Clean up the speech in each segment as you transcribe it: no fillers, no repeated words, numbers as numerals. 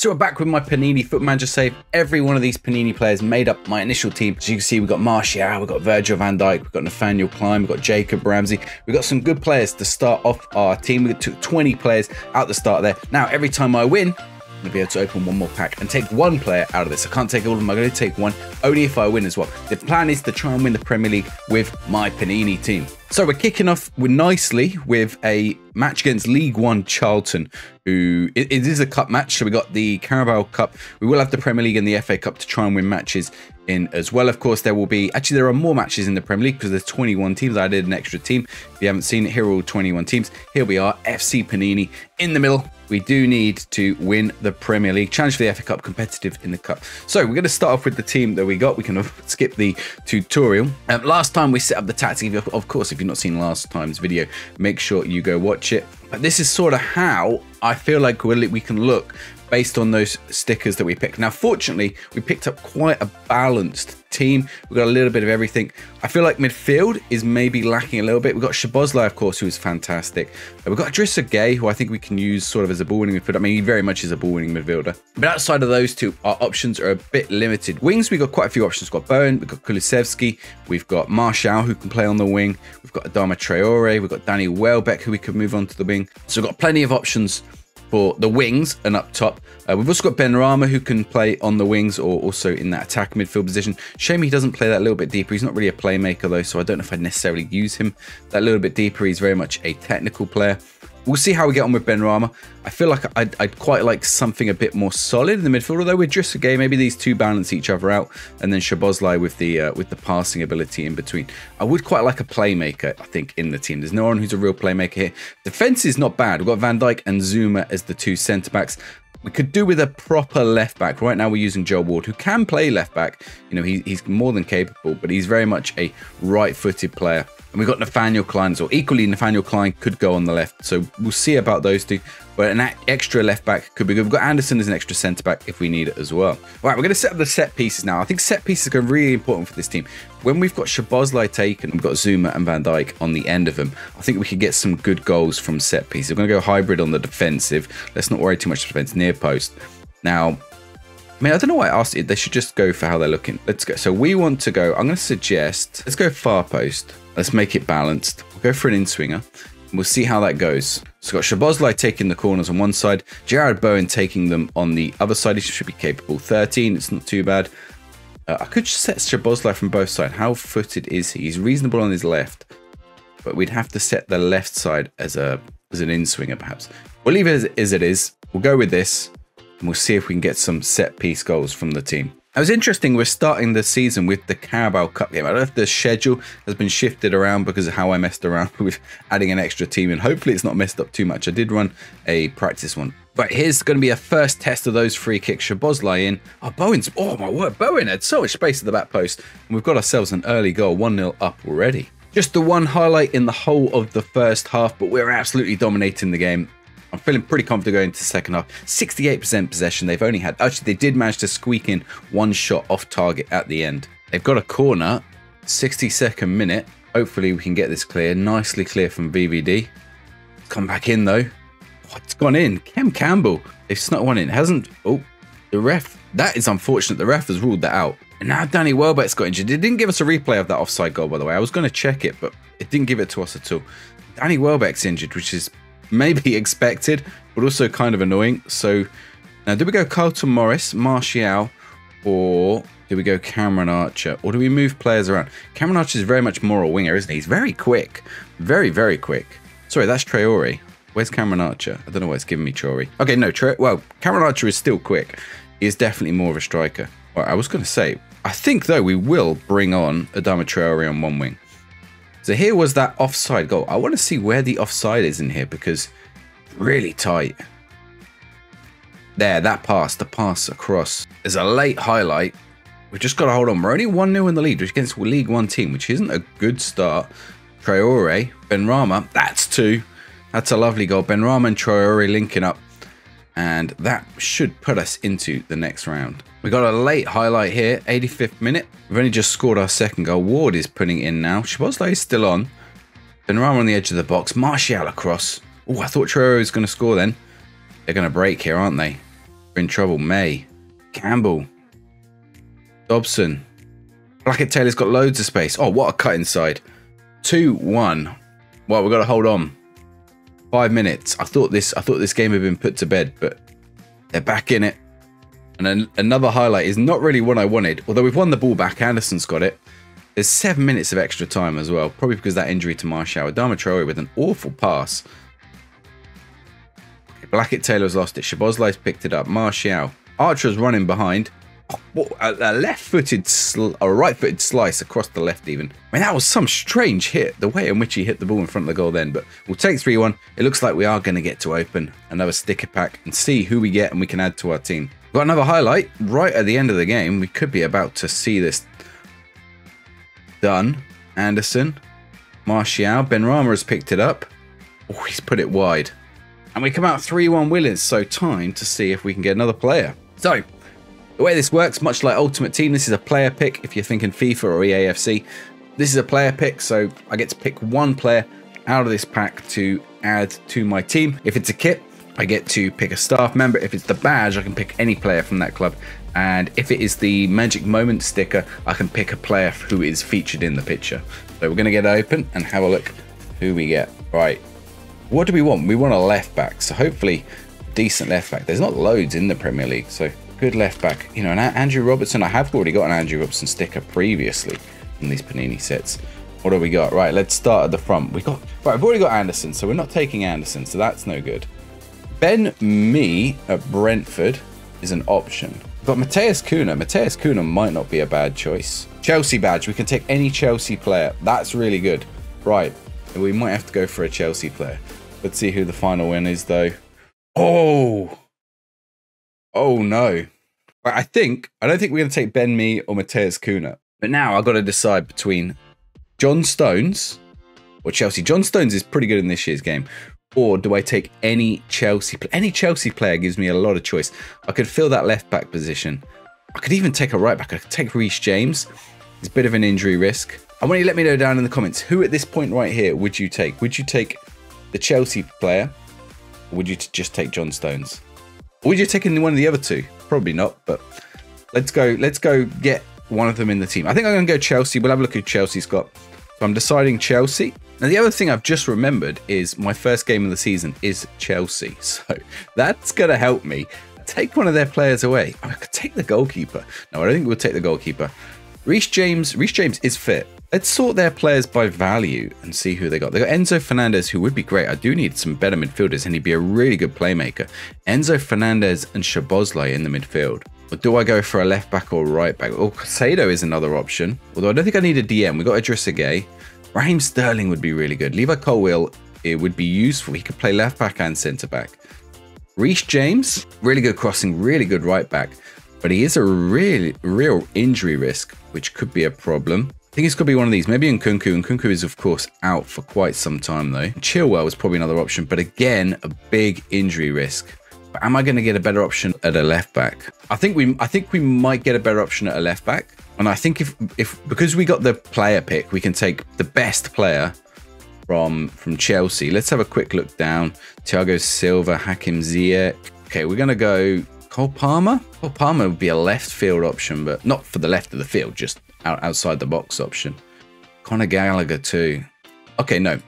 So we're back with my Panini Football Manager save. Every one of these Panini players made up my initial team. As you can see, we've got Martial, we've got Virgil van Dijk, we've got Nathaniel Klein, we've got Jacob Ramsey. We've got some good players to start off our team. We took 20 players out the start there. Now, every time I win, I'm going to be able to open one more pack and take one player out of this. I can't take all of them. I'm going to take one, only if I win as well. The plan is to try and win the Premier League with my Panini team. So we're kicking off nicely with a match against League One Charlton, who it is a cup match. So we got the Carabao Cup. We will have the Premier League and the FA Cup to try and win matches in as well. Of course, there will be, actually there are more matches in the Premier League because there's 21 teams. I added an extra team. If you haven't seen it, here are all 21 teams. Here we are, FC Panini in the middle. We do need to win the Premier League. Challenge for the FA Cup, competitive in the Cup. So we're going to start off with the team that we got. We can skip the tutorial. Last time we set up the tactic. Of course, if you've not seen last time's video, make sure you go watch it. But this is sort of how I feel like we can look based on those stickers that we picked. Now, fortunately, we picked up quite a balanced team. We've got a little bit of everything. I feel like midfield is maybe lacking a little bit. We've got Szoboszlai, of course, who is fantastic. We've got Idrissa Gueye, who I think we can use sort of as a ball-winning midfielder. I mean, he very much is a ball-winning midfielder. But outside of those two, our options are a bit limited. Wings, we've got quite a few options. We've got Bowen, we've got Kulusevski, we've got Martial, who can play on the wing. We've got Adama Traore, we've got Danny Welbeck, who we could move on to the wing. So we've got plenty of options for the wings and up top. We've also got Benrahma, who can play on the wings or also in that attack midfield position. Shame he doesn't play that little bit deeper. He's not really a playmaker though, so I don't know if I'd necessarily use him that little bit deeper. He's very much a technical player. We'll see how we get on with Benrahma. I feel like I'd quite like something a bit more solid in the midfield, although with Idrissa Gueye, maybe these two balance each other out, and then Szoboszlai with the passing ability in between. I would quite like a playmaker, I think, in the team. There's no one who's a real playmaker here. Defense is not bad. We've got Van Dijk and Zuma as the two centre-backs. We could do with a proper left back. Right now we're using Joe Ward, who can play left back. You know, he's more than capable, but he's very much a right-footed player. And we've got Nathaniel Klein as well. Equally, Nathaniel Klein could go on the left. So we'll see about those two. But an extra left back could be good. We've got Anderson as an extra centre back if we need it as well. Right, we're going to set up the set pieces now. I think set pieces are really important for this team. When we've got Szoboszlai taken, we've got Zuma and Van Dijk on the end of them. I think we could get some good goals from set pieces. We're going to go hybrid on the defensive. Let's not worry too much defence. Near post. Now, I mean, I don't know why I asked it. They should just go for how they're looking. Let's go. So we want to go, I'm going to suggest, let's go far post. Let's make it balanced. We'll go for an in-swinger. We'll see how that goes. So we've got Szoboszlai taking the corners on one side, Jarrod Bowen taking them on the other side. He should be capable. 13, it's not too bad. I could just set Szoboszlai from both sides. How footed is he? He's reasonable on his left, but we'd have to set the left side as an in-swinger perhaps. We'll leave it as it is. We'll go with this, and we'll see if we can get some set-piece goals from the team. It was interesting, we're starting the season with the Carabao Cup game. I don't know if the schedule has been shifted around because of how I messed around with adding an extra team, and hopefully it's not messed up too much. I did run a practice one. But here's going to be a first test of those free kicks. Szoboszlai in. Oh, Bowen's, oh my word, Bowen had so much space at the back post. And we've got ourselves an early goal, 1-0 up already. Just the one highlight in the whole of the first half, but we're absolutely dominating the game. I'm feeling pretty confident going into the second half. 68% possession. They've only had, actually, they did manage to squeak in one shot off target at the end. They've got a corner, 62nd minute. Hopefully we can get this clear. Nicely clear from VVD. Come back in though. Oh, it's gone in. Kem Campbell. They've snuck one in. It hasn't. Oh, the ref. That is unfortunate. The ref has ruled that out. And now Danny Welbeck's got injured. It didn't give us a replay of that offside goal, by the way. I was going to check it, but it didn't give it to us at all. Danny Welbeck's injured, which is maybe expected, but also kind of annoying. So now, do we go Carlton Morris, Martial, or do we go Cameron Archer, or do we move players around? Cameron Archer is very much more a winger, isn't he? He's very quick, very, very quick. Sorry, that's Traore. Where's Cameron Archer? I don't know why it's giving me Traore. Okay, no, well, Cameron Archer is still quick. He is definitely more of a striker. Well, I was going to say, I think though we will bring on Adama Traore on one wing. So here was that offside goal. I want to see where the offside is in here because really tight. There, that pass, the pass across. There's a late highlight. We've just got to hold on. We're only 1-0 in the lead, which against a League One team, which isn't a good start. Traore, Benrahma, that's two. That's a lovely goal. Benrahma and Traore linking up. And that should put us into the next round. We got a late highlight here, 85th minute. We've only just scored our second goal. Ward is putting it in now. Szoboszlai is still on. Benrahma on the edge of the box. Martial across. Oh, I thought Traore was going to score then. They're going to break here, aren't they? We're in trouble. May. Campbell. Dobson. Blackett-Taylor's got loads of space. Oh, what a cut inside. 2-1. Well, we've got to hold on. 5 minutes. I thought this game had been put to bed, but they're back in it. And then another highlight is not really what I wanted. Although we've won the ball back. Anderson's got it. There's 7 minutes of extra time as well. Probably because of that injury to Martial. Adama Traore with an awful pass. Blackett-Taylor's lost it. Szoboszlai's picked it up. Martial. Archer's running behind. Oh, a left-footed, a right-footed slice across the left even. I mean, that was some strange hit, the way in which he hit the ball in front of the goal then. But we'll take 3-1. It looks like we are going to get to open another sticker pack and see who we get and we can add to our team. Got another highlight right at the end of the game. We could be about to see this done. Anderson, Martial, Benrahma has picked it up. Oh, he's put it wide. And we come out 3-1 winners, so time to see if we can get another player. So, the way this works, much like Ultimate Team, this is a player pick. If you're thinking FIFA or EAFC, this is a player pick, so I get to pick one player out of this pack to add to my team. If it's a kit, I get to pick a staff member. If it's the badge, I can pick any player from that club. And if it is the Magic Moment sticker, I can pick a player who is featured in the picture. So we're going to get it open and have a look who we get. Right. What do we want? We want a left back. So hopefully decent left back. There's not loads in the Premier League. So good left back. You know, and Andrew Robertson, I have already got an Andrew Robertson sticker previously in these Panini sets. What do we got? Right, let's start at the front. Right, I've already got Anderson, so we're not taking Anderson, so that's no good. Ben Mee at Brentford is an option. We've got Mateus Cunha. Mateus Cunha might not be a bad choice. Chelsea badge. We can take any Chelsea player. That's really good. Right, we might have to go for a Chelsea player. Let's see who the final win is, though. Oh! Oh, no. I don't think we're going to take Ben Mee or Mateus Cunha. But now I've got to decide between John Stones or Chelsea. John Stones is pretty good in this year's game. Or do I take any Chelsea player? Any Chelsea player gives me a lot of choice. I could fill that left back position. I could even take a right back. I could take Reece James. It's a bit of an injury risk. I want you to let me know down in the comments, who at this point right here would you take? Would you take the Chelsea player? Or would you just take John Stones? Or would you take one of the other two? Probably not, but let's go get one of them in the team. I think I'm going to go Chelsea. We'll have a look who Chelsea's got. So I'm deciding Chelsea. Now, the other thing I've just remembered is my first game of the season is Chelsea. So that's going to help me take one of their players away. I could take the goalkeeper. No, I don't think we'll take the goalkeeper. Reece James is fit. Let's sort their players by value and see who they got. They got Enzo Fernandez, who would be great. I do need some better midfielders, and he'd be a really good playmaker. Enzo Fernandez and Szoboszlai in the midfield. Or do I go for a left back or right back? Oh, Casado is another option. Although I don't think I need a DM. We got Idrissa Gueye. Raheem Sterling would be really good. Levi Colwill, it would be useful. He could play left back and centre back. Reece James, really good crossing, really good right back. But he is a real injury risk, which could be a problem. I think it's going to be one of these. Maybe Nkunku. Nkunku is, of course, out for quite some time, though. Chilwell is probably another option. But again, a big injury risk. But am I going to get a better option at a left back? I think we might get a better option at a left back. And I think if because we got the player pick, we can take the best player from Chelsea. Let's have a quick look down. Thiago Silva, Hakim Ziyech. Okay, we're going to go Cole Palmer. Cole Palmer would be a left field option, but not for the left of the field, just outside the box option. Conor Gallagher too. Okay, no.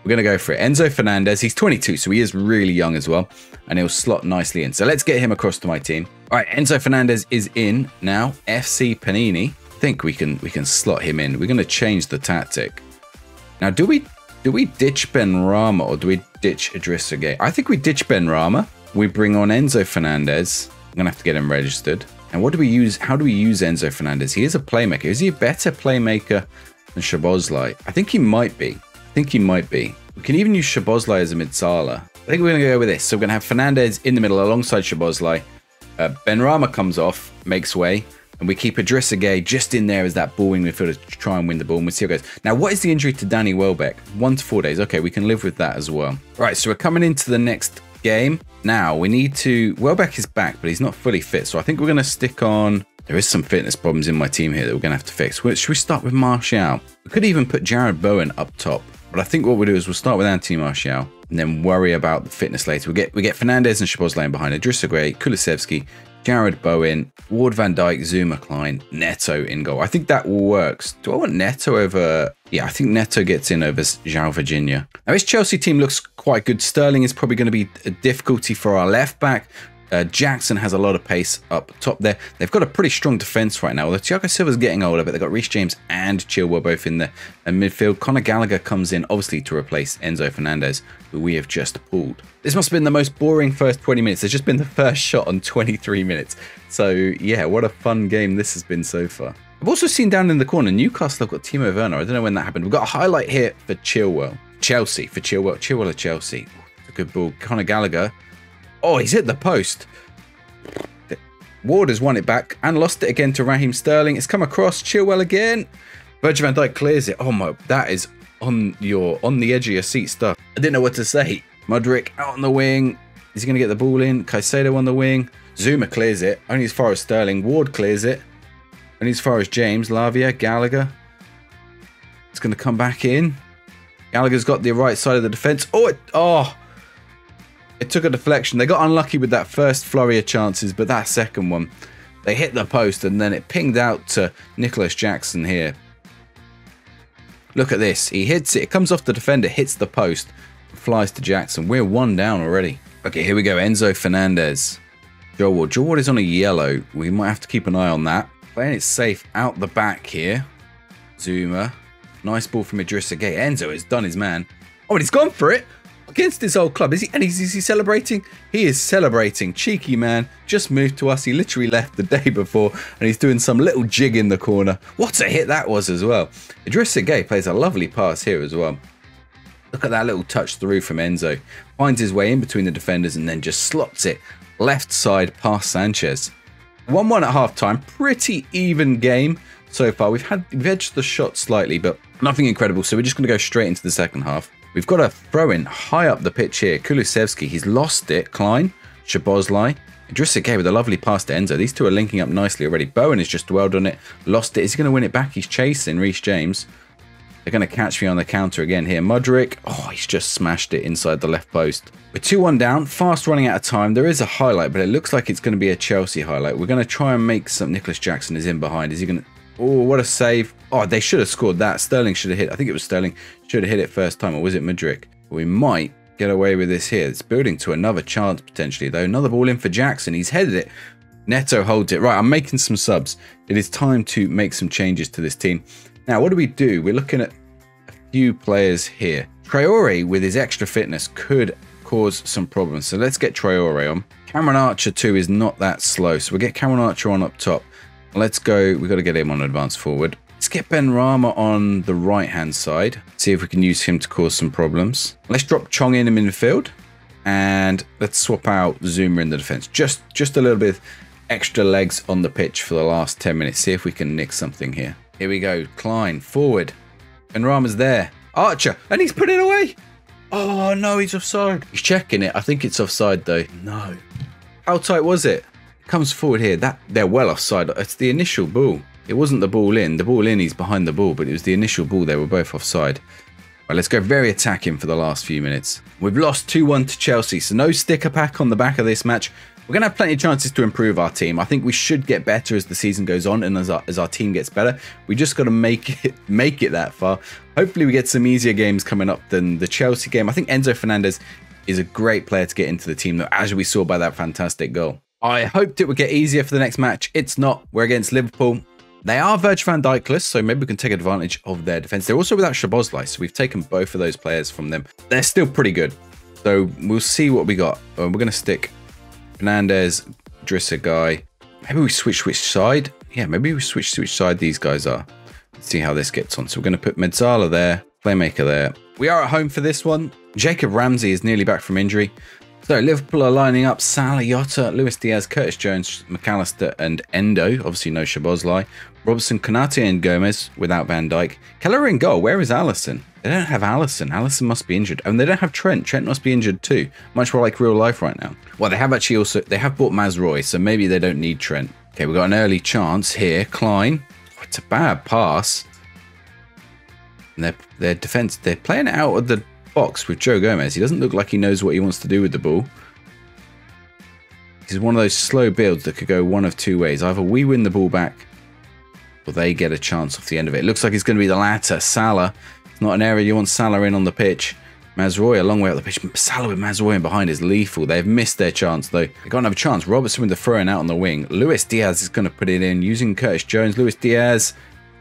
We're going to go for it. Enzo Fernandez, he's 22, so he is really young as well. And he'll slot nicely in. So let's get him across to my team. All right, Enzo Fernandez is in now. FC Panini. I think we can slot him in. We're going to change the tactic. Now, do we ditch Benrahma or do we ditch Idrissa Gueye? I think we ditch Benrahma. We bring on Enzo Fernandez. I'm going to have to get him registered. And what do we use? How do we use Enzo Fernandez? He is a playmaker. Is he a better playmaker than Szoboszlai? I think he might be. We can even use Szoboszlai as a mid-sala. I think we're going to go with this. So we're going to have Fernandez in the middle alongside Szoboszlai. Benrahma comes off, makes way, and we keep Idrissa Gueye just in there as that ball-wing midfielder to try and win the ball, and we'll see how it goes. Now, what is the injury to Danny Welbeck? 1 to 4 days. Okay, we can live with that as well. Right, so we're coming into the next game. Now, we need to... Welbeck is back, but he's not fully fit, so I think we're going to stick on... There is some fitness problems in my team here that we're going to have to fix. Should we start with Martial? We could even put Jared Bowen up top. But I think what we'll do is we'll start with Anthony Martial. and then worry about the fitness later. We get Fernandez and Szoboszlai behind, Idrissa Gueye, Kulusevski, Jared Bowen, Ward van Dijk, Zuma, Klein, Neto in goal. I think that works. Do I want Neto over... Yeah, I think Neto gets in over João Virginia. Now, this Chelsea team looks quite good. Sterling is probably going to be a difficulty for our left back. Jackson has a lot of pace up top there. They've got a pretty strong defence right now. Although Thiago Silva's getting older, but they've got Reece James and Chilwell both in the midfield. Conor Gallagher comes in, obviously, to replace Enzo Fernandez, who we have just pulled. This must have been the most boring first 20 minutes. There's just been the first shot on 23 minutes. So, yeah, what a fun game this has been so far. I've also seen down in the corner, Newcastle have got Timo Werner. I don't know when that happened. We've got a highlight here for Chilwell. Chelsea, for Chilwell. Chilwell of Chelsea. Ooh, a good ball. Conor Gallagher. Oh, he's hit the post. Ward has won it back and lost it again to Raheem Sterling. It's come across. Chilwell again. Virgil van Dijk clears it. Oh my, that is on the edge of your seat stuff. I didn't know what to say. Mudryk out on the wing. Is he going to get the ball in? Caicedo on the wing. Zuma clears it. Only as far as Sterling. Ward clears it. Only as far as James. Lavia. Gallagher. It's going to come back in. Gallagher's got the right side of the defence. It took a deflection. They got unlucky with that first flurry of chances, but that second one, they hit the post and then it pinged out to Nicholas Jackson here. Look at this. He hits it. It comes off the defender, hits the post, flies to Jackson. We're one down already. Okay, here we go. Enzo Fernandez. Joe Ward is on a yellow. We might have to keep an eye on that. Playing it safe out the back here. Zuma. Nice ball from Idrissa Gueye. Enzo has done his man. Oh, and he's gone for it. Against his old club. Is he celebrating? He is celebrating. Cheeky man. Just moved to us. He literally left the day before and he's doing some little jig in the corner. What a hit that was as well. Idrissa Gueye plays a lovely pass here as well. Look at that little touch through from Enzo. Finds his way in between the defenders and then just slots it left side past Sanchez. 1-1 at half time. Pretty even game so far. We've edged the shot slightly, but nothing incredible. So we're just going to go straight into the second half. We've got a throw-in high up the pitch here. Kulusevski, he's lost it. Klein, Szoboszlai, Idrissa Gueye with a lovely pass to Enzo. These two are linking up nicely already. Bowen has just dwelled on it, lost it. Is he going to win it back? He's chasing Reece James. They're going to catch me on the counter again here. Mudryk, oh, he's just smashed it inside the left post. We're 2-1 down, fast running out of time. There is a highlight, but it looks like it's going to be a Chelsea highlight. We're going to try and make some... Nicholas Jackson is in behind. Is he going to... Oh, what a save. Oh, they should have scored that. Sterling should have hit. I think it was Sterling. Should have hit it first time. Or was it Mudryk? We might get away with this here. It's building to another chance potentially, though. Another ball in for Jackson. He's headed it. Neto holds it. Right, I'm making some subs. It is time to make some changes to this team. Now, what do? We're looking at a few players here. Traore, with his extra fitness, could cause some problems. So let's get Traore on. Cameron Archer, too, is not that slow. So we'll get Cameron Archer on up top. Let's go. We've got to get him on advance forward. Let's get Ben Rama on the right-hand side. See if we can use him to cause some problems. Let's drop Chong in midfield. And let's swap out Zuma in the defense. Just a little bit of extra legs on the pitch for the last 10 minutes. See if we can nick something here. Here we go. Klein, forward. Ben Rama's there. Archer. And he's put it away. Oh, no, he's offside. He's checking it. I think it's offside, though. No. How tight was it? Comes forward here. They're well offside. It's the initial ball. It wasn't the ball in. The ball in, he's behind the ball, but it was the initial ball. They were both offside. Right, let's go very attacking for the last few minutes. We've lost 2-1 to Chelsea, so no sticker pack on the back of this match. We're going to have plenty of chances to improve our team. I think we should get better as the season goes on and as our team gets better. We just got to make it that far. Hopefully we get some easier games coming up than the Chelsea game. I think Enzo Fernandez is a great player to get into the team, though, as we saw by that fantastic goal. I hoped it would get easier for the next match. It's not. We're against Liverpool. They are Virgil van Dijkless, so maybe we can take advantage of their defense. They're also without Szoboszlai, so we've taken both of those players from them. They're still pretty good. So we'll see what we got. We're going to stick Fernandez, Idrissa Gueye. Maybe we switch which side. Yeah, maybe we switch to which side these guys are. Let's see how this gets on. So we're going to put Mezzala there, Playmaker there. We are at home for this one. Jacob Ramsey is nearly back from injury. So Liverpool are lining up Salah, Jota, Luis Diaz, Curtis Jones, McAllister and Endo. Obviously no Szoboszlai. Robertson, Konate and Gomez without Van Dijk. Keller in goal. Where is Alisson? They don't have Alisson. Alisson must be injured. And they don't have Trent. Trent must be injured too. Much more like real life right now. Well, they have actually also... They have bought Mazroy, so maybe they don't need Trent. Okay, we've got an early chance here. Klein. Oh, it's a bad pass. And their defense... They're playing it out of the box with Joe Gomez. He doesn't look like he knows what he wants to do with the ball. This is one of those slow builds that could go one of two ways. Either we win the ball back, or they get a chance off the end of it. It looks like it's going to be the latter. Salah. It's not an area you want Salah in on the pitch. Mazraoui a long way up the pitch. Salah with Mazraoui in behind is lethal. They've missed their chance though. They got another chance. Robertson with the throw-in out on the wing. Luis Diaz is going to put it in using Curtis Jones. Luis Diaz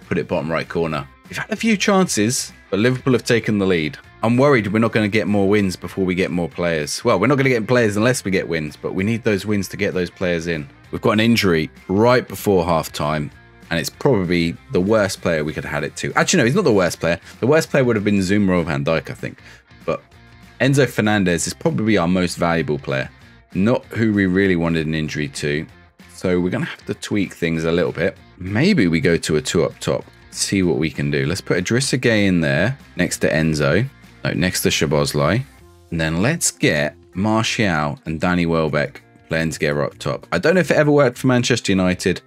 put it bottom right corner. We've had a few chances, but Liverpool have taken the lead. I'm worried we're not going to get more wins before we get more players. Well, we're not going to get players unless we get wins, but we need those wins to get those players in. We've got an injury right before half-time, and it's probably the worst player we could have had it to. Actually, no, he's not the worst player. The worst player would have been Zuma or Van Dijk, I think. But Enzo Fernandez is probably our most valuable player, not who we really wanted an injury to. So we're going to have to tweak things a little bit. Maybe we go to a 2 up top, see what we can do. Let's put Idrissa Gueye in there next to Enzo. No, next to Szoboszlai. And then let's get Martial and Danny Welbeck playing together up top. I don't know if it ever worked for Manchester United,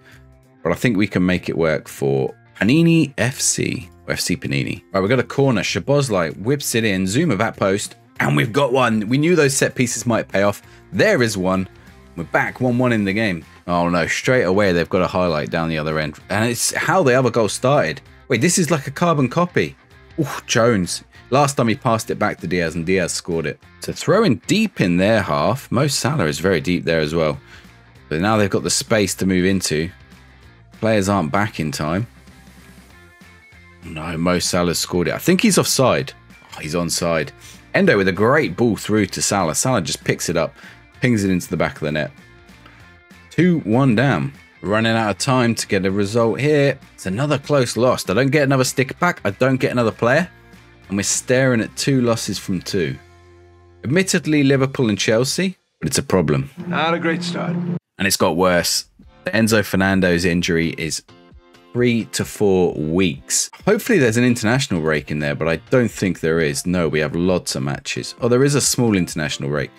but I think we can make it work for Panini FC. Or FC Panini. Right, we've got a corner. Szoboszlai whips it in. Zuma back post. And we've got one. We knew those set pieces might pay off. There is one. We're back 1-1 in the game. Oh no, straight away they've got a highlight down the other end. And it's how the other goal started. Wait, this is like a carbon copy. Ooh, Jones. Last time he passed it back to Diaz and Diaz scored it. So throwing deep in their half. Mo Salah is very deep there as well. But now they've got the space to move into. Players aren't back in time. No, Mo Salah scored it. I think he's offside. Oh, he's onside. Endo with a great ball through to Salah. Salah just picks it up, pings it into the back of the net. 2-1 down. Running out of time to get a result here. It's another close loss. I don't get another sticker pack. I don't get another player. And we're staring at 2 losses from 2. Admittedly, Liverpool and Chelsea, but it's a problem. Not a great start. And it's got worse. Enzo Fernandez injury is 3 to 4 weeks. Hopefully there's an international break in there, but I don't think there is. No, we have lots of matches. Oh, there is a small international break.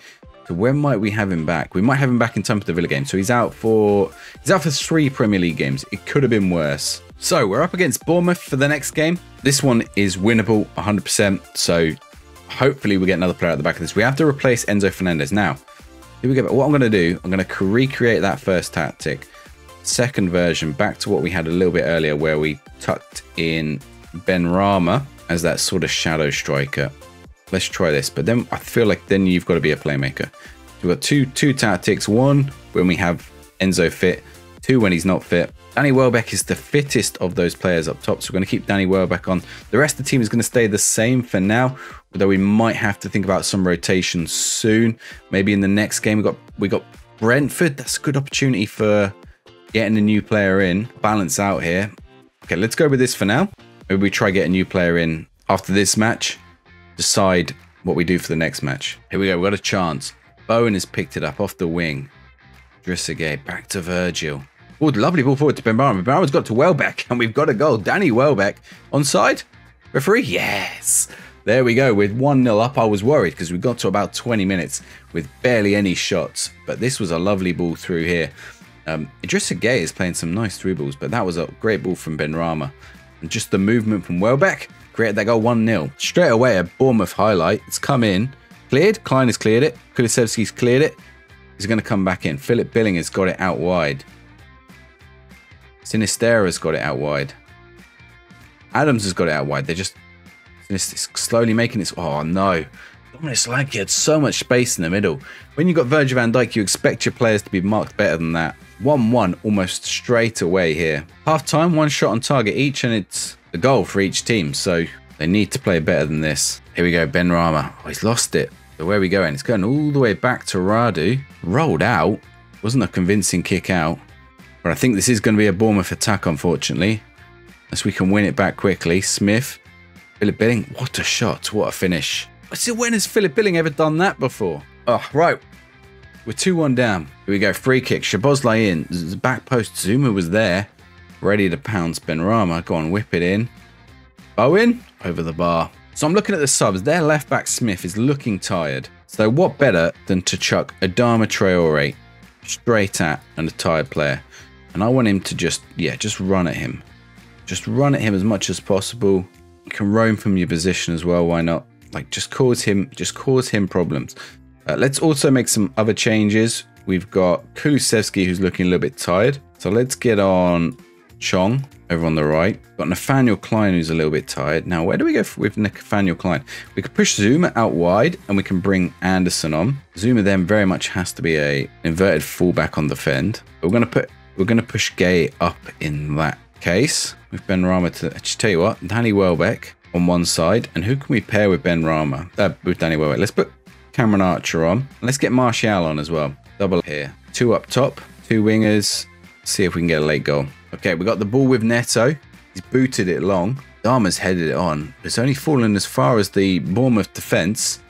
So when might we have him back? We might have him back in time for the Villa game. So he's out for 3 Premier League games. It could have been worse. So we're up against Bournemouth for the next game. This one is winnable 100%. So hopefully we get another player at the back of this. We have to replace Enzo Fernandez. Now, here we go. What I'm going to do, I'm going to recreate that first tactic. Second version, back to what we had a little bit earlier where we tucked in Benrahma as that sort of shadow striker. Let's try this. But then I feel like then you've got to be a playmaker. We've got two tactics. One, when we have Enzo fit. 2, when he's not fit. Danny Welbeck is the fittest of those players up top. So we're going to keep Danny Welbeck on. The rest of the team is going to stay the same for now. Although we might have to think about some rotations soon. Maybe in the next game we got Brentford. That's a good opportunity for getting a new player in. Balance out here. Okay, let's go with this for now. Maybe we try get a new player in after this match. Decide what we do for the next match. Here we go. We've got a chance. Bowen has picked it up off the wing. Idrissa Gueye back to Virgil. Oh, lovely ball forward to Benrahma. Benrahma's got to Welbeck, and we've got a goal. Danny Welbeck onside. Referee, yes. There we go. With 1-0 up, I was worried because we got to about 20 minutes with barely any shots. But this was a lovely ball through here. Idrissa Gueye is playing some nice through balls, but that was a great ball from Benrahma. And just the movement from Welbeck created that goal 1-0. Straight away, a Bournemouth highlight. It's come in. Cleared. Klein has cleared it. Kulusevski's cleared it. He's going to come back in. Philip Billing has got it out wide. Sinistera's got it out wide. Adams has got it out wide. They're just slowly making it. Oh, no. Dominic Solanke had so much space in the middle. When you've got Virgil van Dijk, you expect your players to be marked better than that. 1-1 almost straight away here. Half time, 1 shot on target each, and it's a goal for each team. So they need to play better than this. Here we go, Benrahma. Oh, he's lost it. So where are we going? It's going all the way back to Radu. Rolled out. Wasn't a convincing kick out. But I think this is going to be a Bournemouth attack, unfortunately. Unless we can win it back quickly. Smith. Philip Billing. What a shot. What a finish. When has Philip Billing ever done that before? Oh, right. We're 2-1 down. Here we go. Free kick. Szoboszlai in. Back post. Zuma was there. Ready to pounce Benrahma. Go on, whip it in. Bowen. Over the bar. So I'm looking at the subs. Their left back Smith is looking tired. So what better than to chuck Adama Traore straight at a tired player. And I want him to just run at him. Just run at him as much as possible. You can roam from your position as well. Why not? Like, just cause him problems. Let's also make some other changes. We've got Kulusevski, who's looking a little bit tired. So let's get on Chong over on the right. Got Nathaniel Klein, who's a little bit tired. Now, where do we go with Nathaniel Klein? We could push Zuma out wide, and we can bring Anderson on. Zuma then very much has to be a inverted fullback on defend. But we're gonna push Gay up in that case with Ben Rama to just tell you what, Danny Welbeck on one side, and who can we pair with Ben Rama? With Danny Welbeck. Let's put Cameron Archer on. Let's get Martial on as well. Double here. 2 up top, 2 wingers. See if we can get a late goal. Okay, we got the ball with Neto. He's booted it long. Dharma's headed it on. It's only fallen as far as the Bournemouth defence.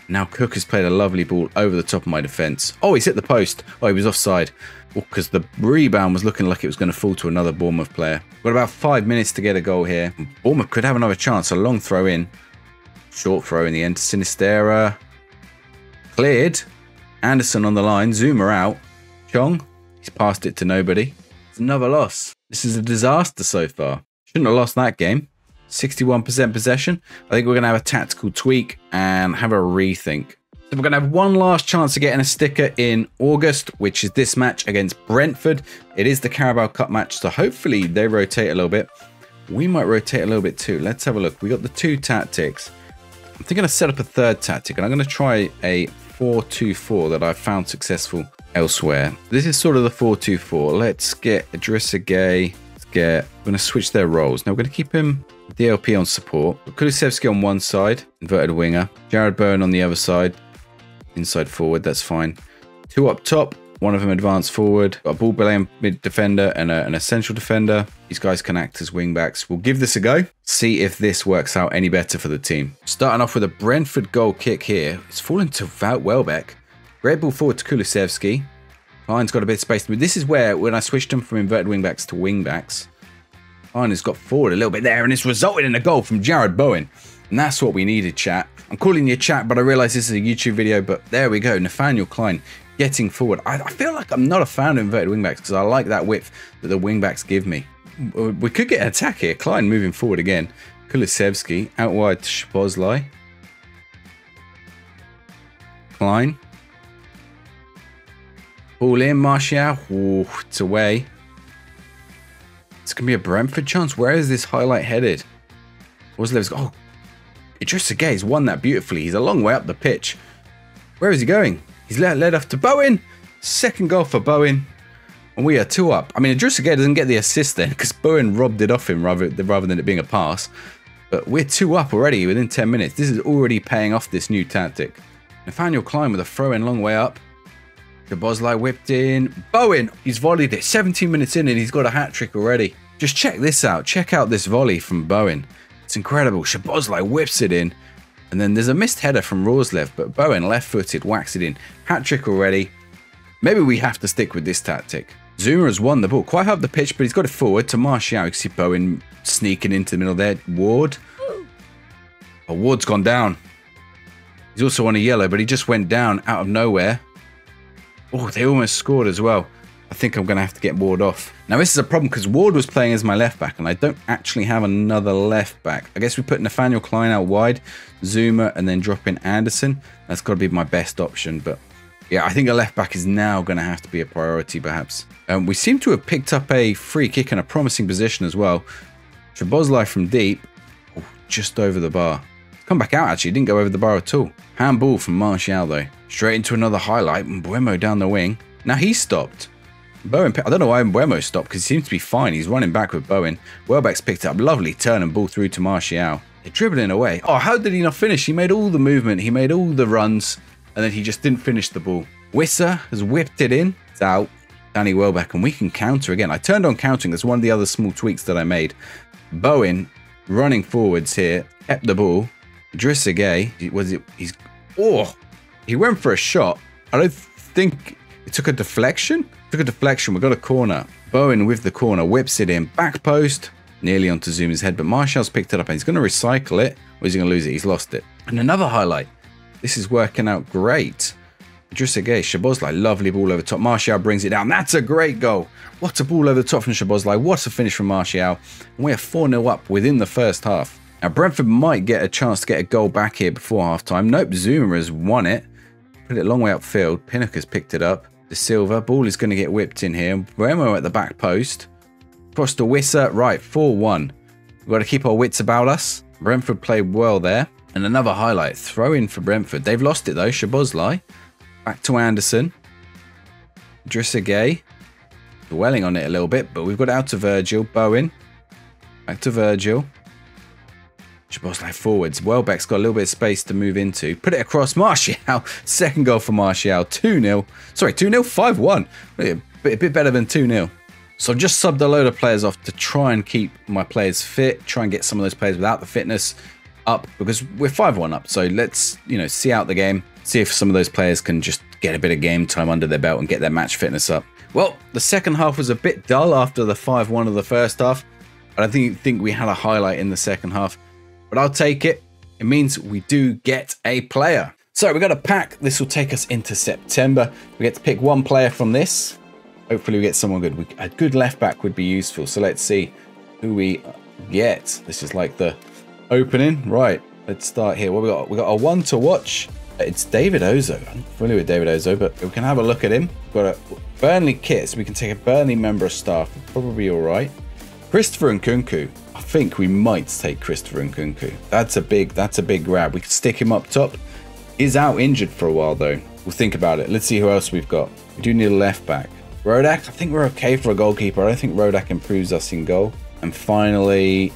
Now Cook has played a lovely ball over the top of my defence. Oh, he's hit the post. Oh, he was offside. Because the rebound was looking like it was going to fall to another Bournemouth player. We've got about 5 minutes to get a goal here. Bournemouth could have another chance. A long throw in. Short throw in the end. Sinistera. Cleared. Anderson on the line. Zuma out. Chong. He's passed it to nobody. It's another loss. This is a disaster so far. Shouldn't have lost that game. 61% possession. I think we're going to have a tactical tweak and have a rethink. So we're going to have one last chance of getting a sticker in August, which is this match against Brentford. It is the Carabao Cup match, so hopefully they rotate a little bit. We might rotate a little bit too. Let's have a look. We got the 2 tactics. I'm thinking of set up a 3rd tactic, and I'm going to try a 4-2-4 that I've found successful elsewhere. This is sort of the 4-2-4. Let's get Idrissa Gay. We're going to switch their roles. Now we're going to keep him DLP on support. Kulusevski on one side, inverted winger. Jared Bowen on the other side, inside forward. That's fine. 2 up top. One of them advanced forward. Got a ball belaying mid defender and an essential defender. These guys can act as wing backs. We'll give this a go. See if this works out any better for the team. Starting off with a Brentford goal kick here. It's fallen to Wout Welbeck. Great ball forward to Kulusevski. Klein's got a bit of space to move. This is where, when I switched him from inverted wing backs to wing backs, Klein has got forward a little bit there, and it's resulted in a goal from Jared Bowen. And that's what we needed, chat. I'm calling you chat, but I realise this is a YouTube video, but there we go. Nathaniel Klein getting forward. I feel like I'm not a fan of inverted wing backs because I like that width that the wing backs give me. We could get an attack here. Klein moving forward again. Kulusevski out wide to Szoboszlai. Klein. Ball in, Martial. Ooh, it's away. It's going to be a Brentford chance. Where is this highlight headed? Roslev's got... Oh, Idrissa Gay's won that beautifully. He's a long way up the pitch. Where is he going? He's led off to Bowen. 2nd goal for Bowen. And we are 2 up. I mean, Idrissa Gay doesn't get the assist then because Bowen robbed it off him rather than it being a pass. But we're 2 up already within 10 minutes. This is already paying off this new tactic. Nathaniel Klein with a throw-in long way up. Szoboszlai whipped in. Bowen, he's volleyed it. 17 minutes in and he's got a hat-trick already. Just check this out. Check out this volley from Bowen. It's incredible. Szoboszlai whips it in. And then there's a missed header from Roslev, but Bowen left-footed, whacks it in. Hat-trick already. Maybe we have to stick with this tactic. Zuma has won the ball quite high up the pitch, but he's got it forward to Martial. You can see Bowen sneaking into the middle there. Ward. Oh, Ward's gone down. He's also on a yellow, but he just went down out of nowhere. Oh, they almost scored as well. I think I'm going to have to get Ward off. Now, this is a problem because Ward was playing as my left back, and I don't actually have another left back. I guess we put Nathaniel Klein out wide, Zuma, and then drop in Anderson. That's got to be my best option, but yeah, I think a left back is now going to have to be a priority, perhaps. We seem to have picked up a free kick in a promising position as well. Szoboszlai from deep, oh, just over the bar. Come back out, actually. Didn't go over the bar at all. Handball from Martial, though. Straight into another highlight. Mbeumo down the wing. Now he's stopped. Bowen, I don't know why Mbeumo stopped because he seems to be fine. He's running back with Bowen. Welbeck's picked up. Lovely turn and ball through to Martial. They're dribbling away. Oh, how did he not finish? He made all the movement. He made all the runs. And then he just didn't finish the ball. Wissa has whipped it in. It's out. Danny Welbeck. And we can counter again. I turned on countering. That's one of the other small tweaks that I made. Bowen running forwards here. Kept the ball. Idrissa Gay. He went for a shot. I don't think it took a deflection. Took a deflection. We got a corner. Bowen with the corner whips it in. Back post. Nearly onto Zuma's head. But Martial's picked it up and he's going to recycle it. Or is he going to lose it? He's lost it. And another highlight. This is working out great. Idrissa Gay. Szoboszlai. Lovely ball over top. Martial brings it down. That's a great goal. What a ball over the top from Szoboszlai. What a finish from Martial. And we are 4-0 up within the first half. Now, Brentford might get a chance to get a goal back here before half-time. Nope, Zuma has won it. Put it a long way upfield. Pinnock has picked it up. De Silva. Ball is going to get whipped in here. Bremo at the back post. Cross to Wissa. Right, 4-1. We've got to keep our wits about us. Brentford played well there. And another highlight. Throw in for Brentford. They've lost it, though. Szoboszlai. Back to Anderson. Drissagay. Dwelling on it a little bit, but we've got out to Virgil. Bowen. Back to Virgil. Szoboszlai forwards. Welbeck's got a little bit of space to move into. Put it across. Martial. Second goal for Martial. 2-0. Sorry, 2-0? 5-1. A bit better than 2-0. So I've just subbed a load of players off to try and keep my players fit. Try and get some of those players without the fitness up. Because we're 5-1 up. So let's, see out the game. See if some of those players can just get a bit of game time under their belt and get their match fitness up. Well, the second half was a bit dull after the 5-1 of the first half. I don't think we had a highlight in the second half. But I'll take it. It means we do get a player. So we got a pack. This will take us into September. We get to pick one player from this. Hopefully we get someone good. A good left back would be useful. So let's see who we get. This is like the opening. Right, let's start here. What we got? We got a one to watch. It's David Ozo. I'm not familiar with David Ozo, but we can have a look at him. We've got a Burnley kit, so we can take a Burnley member of staff. Probably all right. Christopher Nkunku. I think we might take Christopher Nkunku. That's a big grab. We could stick him up top. He's out injured for a while though. We'll think about it. Let's see who else we've got. We do need a left back. Rodak. I think we're okay for a goalkeeper. I don't think Rodak improves us in goal. And finally,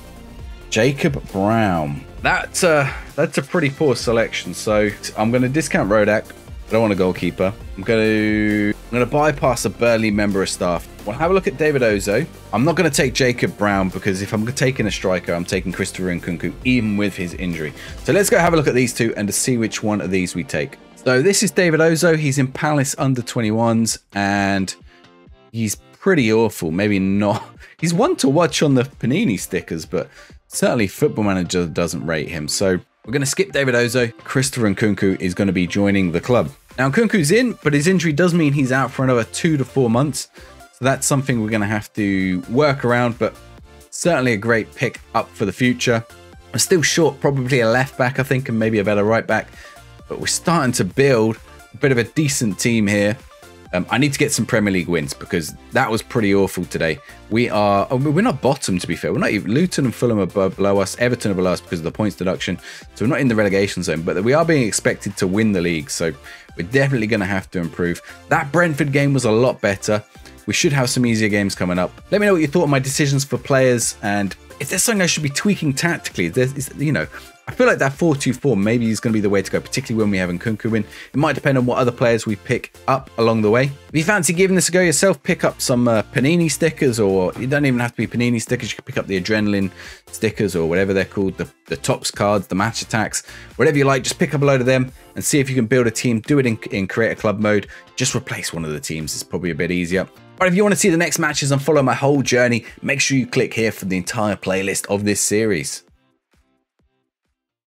Jacob Brown. That's a pretty poor selection. So I'm going to discount Rodak. I don't want a goalkeeper. I'm going to bypass a Burnley member of staff. We'll have a look at David Ozo. I'm not going to take Jacob Brown because if I'm taking a striker, I'm taking Christopher Nkunku, even with his injury. So let's go have a look at these two and to see which one of these we take. So this is David Ozo. He's in Palace under 21s and he's pretty awful. Maybe not. He's one to watch on the Panini stickers, but certainly Football Manager doesn't rate him. So we're going to skip David Ozo. Christopher Nkunku is going to be joining the club. Now Nkunku's in, but his injury does mean he's out for another 2 to 4 months. So that's something we're going to have to work around, but certainly a great pick up for the future. I'm still short probably a left back, I think, and maybe a better right back. But we're starting to build a bit of a decent team here. I need to get some Premier League wins because that was pretty awful today. We're not bottom, to be fair. We're not even. Luton and Fulham are below us. Everton are below us because of the points deduction. So we're not in the relegation zone, but we are being expected to win the league. So we're definitely going to have to improve. That Brentford game was a lot better. We should have some easier games coming up. Let me know what you thought of my decisions for players and if there's something I should be tweaking tactically. I feel like that 4-2-4 maybe is going to be the way to go, particularly when we have Nkunku in. It might depend on what other players we pick up along the way. If you fancy giving this a go yourself, pick up some Panini stickers, or you don't even have to be Panini stickers. You can pick up the Adrenaline stickers or whatever they're called, the Tops cards, the Match Attacks, whatever you like. Just pick up a load of them and see if you can build a team. Do it in Create a Club mode. Just replace one of the teams. It's probably a bit easier. But if you want to see the next matches and follow my whole journey, make sure you click here for the entire playlist of this series.